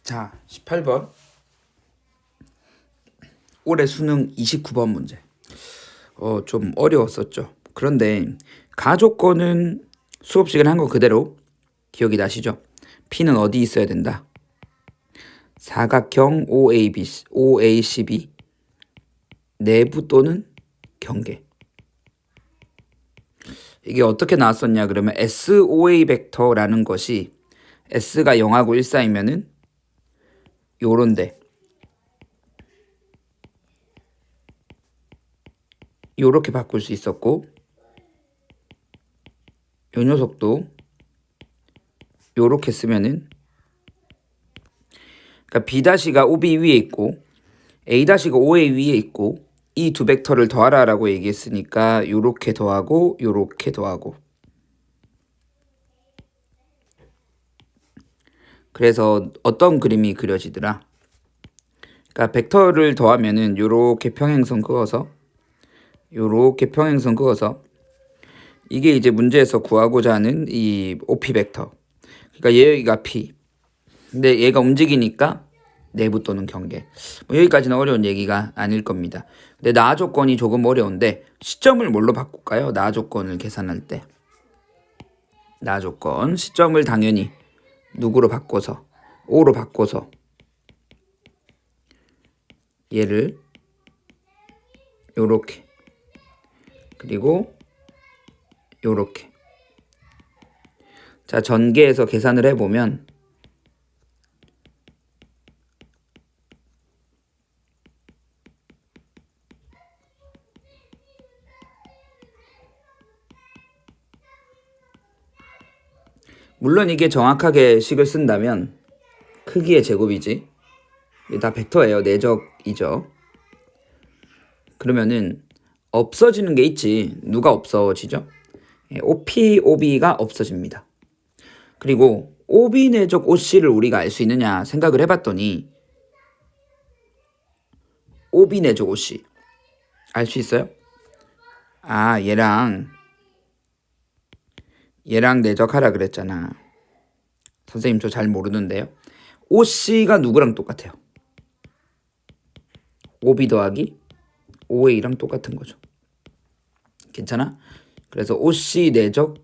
자, 18번. 올해 수능 29번 문제. 좀 어려웠었죠. 그런데 가조건은 수업 시간에 한 거 그대로 기억이 나시죠? P는 어디 있어야 된다? 사각형 OACB 내부 또는 경계. 이게 어떻게 나왔었냐 그러면 SOA 벡터라는 것이 S가 0하고 1 사이면은 요런데 요렇게 바꿀 수 있었고, 요 녀석도 요렇게 쓰면은, 그러니까 B-가 OB 위에 있고 A-가 OA 위에 있고 이 두 벡터를 더하라 라고 얘기했으니까 요렇게 더하고 요렇게 더하고, 그래서 어떤 그림이 그려지더라. 그러니까 벡터를 더하면은 요렇게 평행선 그어서 요렇게 평행선 그어서, 이게 이제 문제에서 구하고자 하는 이 OP 벡터. 그러니까 얘가 P. 근데 얘가 움직이니까 내부 또는 경계. 여기까지는 어려운 얘기가 아닐 겁니다. 근데 나 조건이 조금 어려운데 시점을 뭘로 바꿀까요? 나 조건을 계산할 때. 나 조건 시점을 당연히 누구로 바꿔서? O로 바꿔서 얘를 요렇게, 그리고 요렇게. 자, 전개해서 계산을 해보면 물론 이게 정확하게 식을 쓴다면 크기의 제곱이지. 이게 다 벡터예요. 내적이죠. 그러면은 없어지는 게 있지. 누가 없어지죠? OP, OB가 없어집니다. 그리고 OB 내적 OC를 우리가 알 수 있느냐 생각을 해봤더니 OB 내적 OC 알 수 있어요? 아, 얘랑 내적하라 그랬잖아. 선생님 저 잘 모르는데요. OC가 누구랑 똑같아요? OB 더하기 OA랑 똑같은 거죠. 괜찮아? 그래서 OC 내적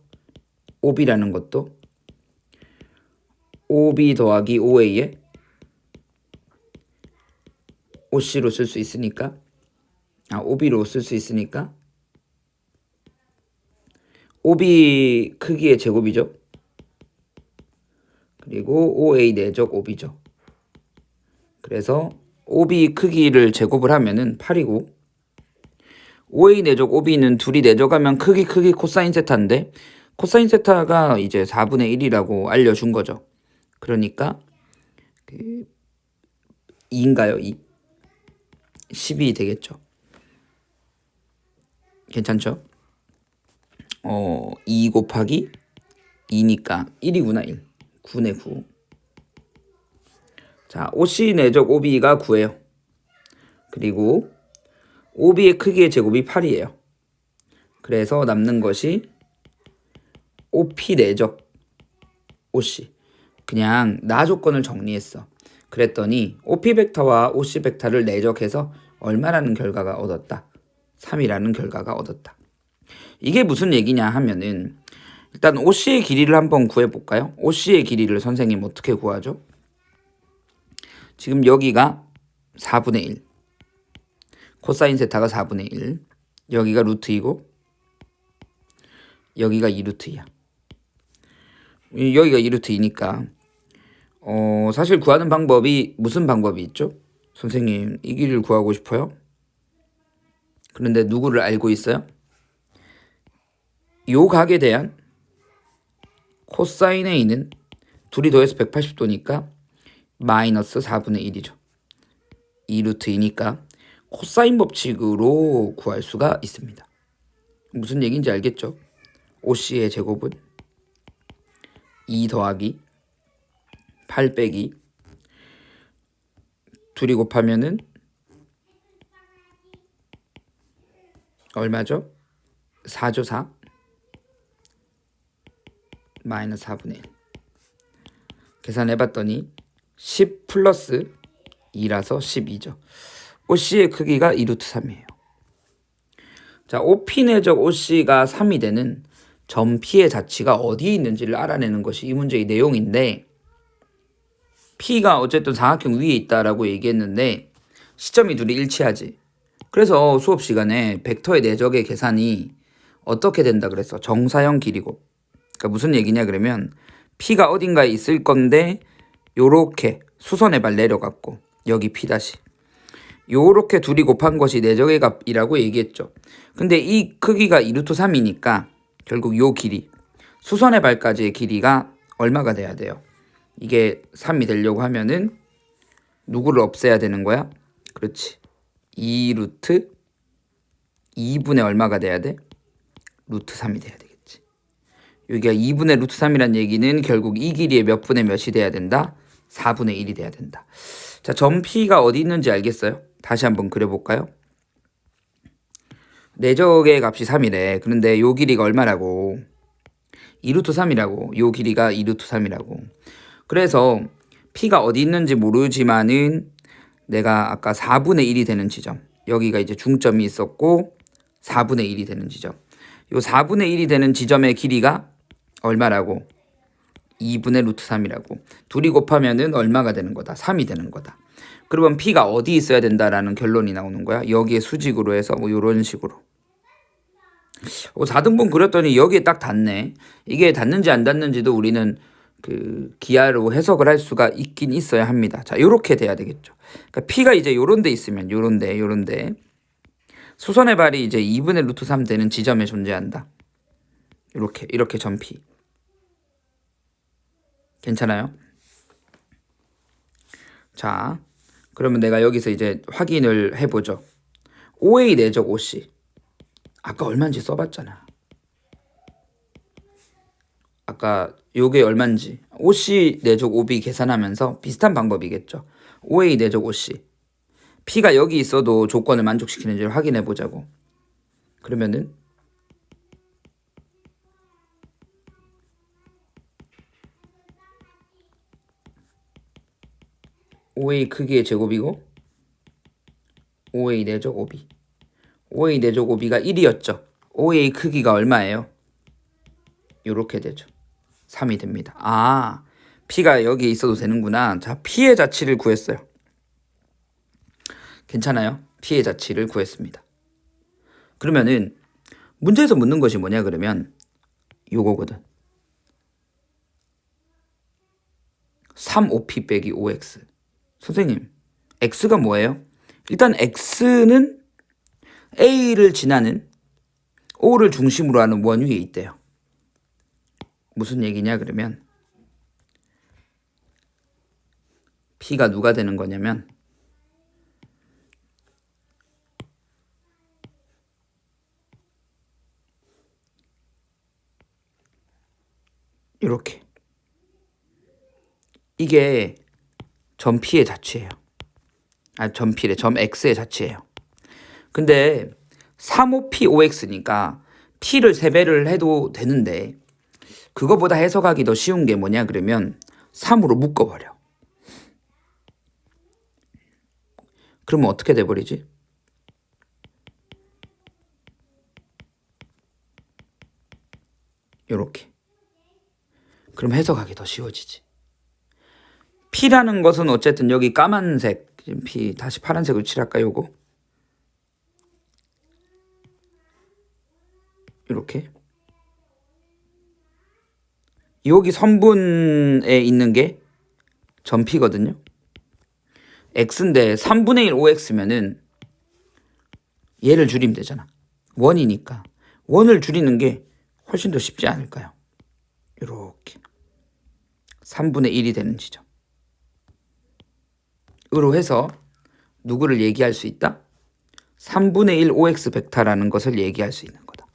OB라는 것도 OB 더하기 OA에 OC로 쓸 수 있으니까, OB로 쓸 수 있으니까 OB 크기의 제곱이죠. 그리고 OA 내적 OB죠. 그래서 OB 크기를 제곱을 하면은 8이고, OA 내적 OB는 둘이 내적하면 크기 코사인 세타인데 코사인 세타가 이제 4분의 1이라고 알려준 거죠. 그러니까 2인가요? 2? 12 되겠죠. 괜찮죠? 2 곱하기 2니까 1이구나. 1. 9네 9. 자, OC 내적 OB가 9예요. 그리고 OB의 크기의 제곱이 8이에요. 그래서 남는 것이 OP 내적 OC. 그냥 나 조건을 정리했어. 그랬더니 OP 벡터와 OC 벡터를 내적해서 얼마라는 결과가 얻었다? 3이라는 결과가 얻었다. 이게 무슨 얘기냐 하면은, 일단 OC의 길이를 한번 구해볼까요? OC의 길이를 선생님 어떻게 구하죠? 지금 여기가 4분의 1. 코사인 세타가 4분의 1. 여기가 루트이고 여기가 2루트이야. 여기가 2루트이니까 사실 구하는 방법이 무슨 방법이 있죠? 선생님 이 길이를 구하고 싶어요. 그런데 누구를 알고 있어요? 요 각에 대한 코사인 A는 둘이 더해서 180도니까 마이너스 4분의 1이죠. 2루트이니까 코사인 법칙으로 구할 수가 있습니다. 무슨 얘기인지 알겠죠? OC의 제곱은 2 더하기 8 빼기 둘이 곱하면은 얼마죠? 4죠. 4 마이너스 4분의 1. 계산해봤더니 10 플러스 2라서 12죠. OC의 크기가 2루트 3이에요. 자, OP 내적 OC가 3이 되는 점 P의 자치가 어디에 있는지를 알아내는 것이 이 문제의 내용인데, P가 어쨌든 사각형 위에 있다라고 얘기했는데 시점이 둘이 일치하지. 그래서 수업 시간에 벡터의 내적의 계산이 어떻게 된다 그랬어? 정사형 길이고. 그러니까 무슨 얘기냐 그러면 P가 어딘가에 있을 건데 요렇게 수선의 발 내려갔고 여기 P 다시 요렇게 둘이 곱한 것이 내적의 값이라고 얘기했죠. 근데 이 크기가 2루트 3이니까 결국 요 길이 수선의 발까지의 길이가 얼마가 돼야 돼요? 이게 3이 되려고 하면은 누구를 없애야 되는 거야? 그렇지. 2루트 2분의 얼마가 돼야 돼? 루트 3이 돼야 되겠지. 여기가 2분의 루트 3이란 얘기는 결국 이 길이의 몇 분의 몇이 돼야 된다? 4분의 1이 돼야 된다. 자, 점 P가 어디 있는지 알겠어요? 다시 한번 그려볼까요? 내적의 값이 3이래. 그런데 요 길이가 얼마라고? 2루트 3이라고. 요 길이가 2루트 3이라고. 그래서 P가 어디 있는지 모르지만은 내가 아까 4분의 1이 되는 지점, 여기가 이제 중점이 있었고 4분의 1이 되는 지점, 요 4분의 1이 되는 지점의 길이가 얼마라고? 2분의 루트 3이라고. 둘이 곱하면은 얼마가 되는 거다? 3이 되는 거다. 그러면 P가 어디 있어야 된다라는 결론이 나오는 거야. 여기에 수직으로 해서 뭐 이런 식으로 4등분 그렸더니 여기에 딱 닿네. 이게 닿는지 안 닿는지도 우리는 그 기하로 해석을 할 수가 있긴 있어야 합니다. 자, 요렇게 돼야 되겠죠. 그러니까 P가 이제 요런 데 있으면 요런 데 수선의 발이 이제 2분의 루트 3 되는 지점에 존재한다. 이렇게 점 P. 괜찮아요? 자, 그러면 내가 여기서 이제 확인을 해보죠. OA 내적 OC. 아까 얼마인지 써봤잖아. 아까 요게 얼마인지 OC 내적 OB 계산하면서 비슷한 방법이겠죠. OA 내적 OC. P가 여기 있어도 조건을 만족시키는지를 확인해 보자고. 그러면은 OA 크기의 제곱이고 OA 내적 OB. OA 내적 OB가 1이었죠. OA 크기가 얼마예요? 요렇게 되죠. 3이 됩니다. 아, P가 여기 있어도 되는구나. 자, P의 자치를 구했어요. 괜찮아요? P의 자치를 구했습니다. 그러면은 문제에서 묻는 것이 뭐냐 그러면 요거거든. 3OP 빼기 5X. 선생님, X가 뭐예요? 일단 X는 A를 지나는 O를 중심으로 하는 원 위에 있대요. 무슨 얘기냐 그러면 P가 누가 되는 거냐면 이렇게 이게 점 P의 자치예요. 점 P래. 점 X의 자치예요. 근데 3OP 5X니까 P를 3배를 해도 되는데 그거보다 해석하기 더 쉬운 게 뭐냐 그러면 3으로 묶어버려. 그러면 어떻게 돼버리지? 요렇게. 그럼 해석하기 더 쉬워지지. P라는 것은 어쨌든 여기 까만색 P 다시 파란색으로 칠할까 요거? 이렇게 여기 선분에 있는 게 점 P거든요. X인데 3분의 1 5X면은 얘를 줄이면 되잖아. 원이니까 원을 줄이는 게 훨씬 더 쉽지 않을까요? 이렇게 3분의 1이 되는 지점 으로 해서 누구를 얘기할 수 있다? 3분의 1 5X 벡터라는 것을 얘기할 수 있는 거다.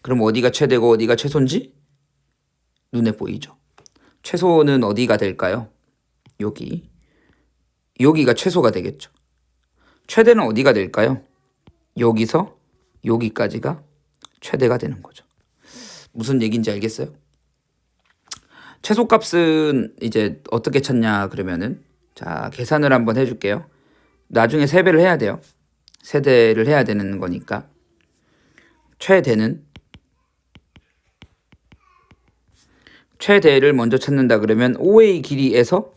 그럼 어디가 최대고 어디가 최소인지 눈에 보이죠. 최소는 어디가 될까요? 여기가 최소가 되겠죠. 최대는 어디가 될까요? 여기서 여기까지가 최대가 되는 거죠. 무슨 얘기인지 알겠어요? 최소값은 이제 어떻게 찾냐 그러면은 자, 계산을 한번 해줄게요. 나중에 세배를 해야 돼요. 세대를 해야 되는 거니까. 최대를 먼저 찾는다 그러면 5의 길이에서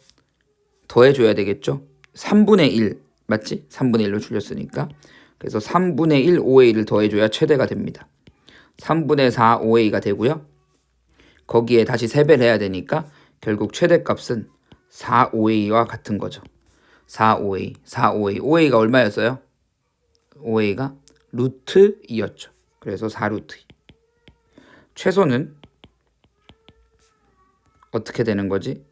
더해줘야 되겠죠. 3분의 1 맞지? 3분의 1로 줄였으니까. 그래서 3분의 1 5의 1을 더해줘야 최대가 됩니다. 3분의 4 5A가 되고요. 거기에 다시 세배를 해야 되니까 결국 최대값은 4OA와 같은 거죠. 4OA, 4OA. OA가 얼마였어요? OA가 루트 2였죠. 그래서 4루트 2. 최소는 어떻게 되는 거지?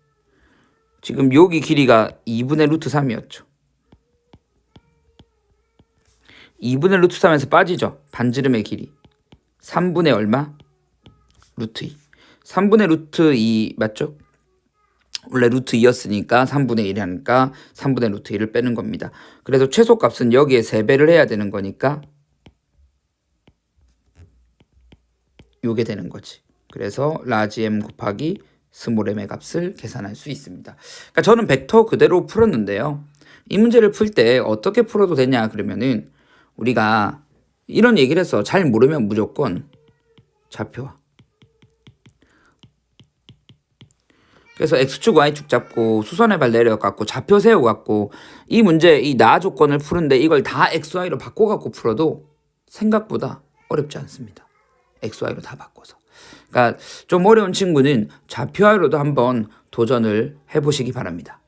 지금 여기 길이가 2분의 루트 3이었죠. 2분의 루트 3에서 빠지죠. 반지름의 길이. 3분의 얼마? 루트 2. 3분의 루트 2 맞죠? 원래 루트 2였으니까 3분의 1이니까 3분의 루트 2를 빼는 겁니다. 그래서 최소값은 여기에 3배를 해야 되는 거니까 요게 되는 거지. 그래서 라지 m 곱하기 스몰 m의 값을 계산할 수 있습니다. 그러니까 저는 벡터 그대로 풀었는데요. 이 문제를 풀 때 어떻게 풀어도 되냐 그러면은 우리가 이런 얘기를 해서 잘 모르면 무조건 좌표와. 그래서 x축 y축 잡고 수선의 발 내려갖고 좌표 세워갖고 이 문제 이 나 조건을 푸는데 이걸 다 xy로 바꿔갖고 풀어도 생각보다 어렵지 않습니다. xy로 다 바꿔서. 그러니까 좀 어려운 친구는 좌표 y로도 한번 도전을 해보시기 바랍니다.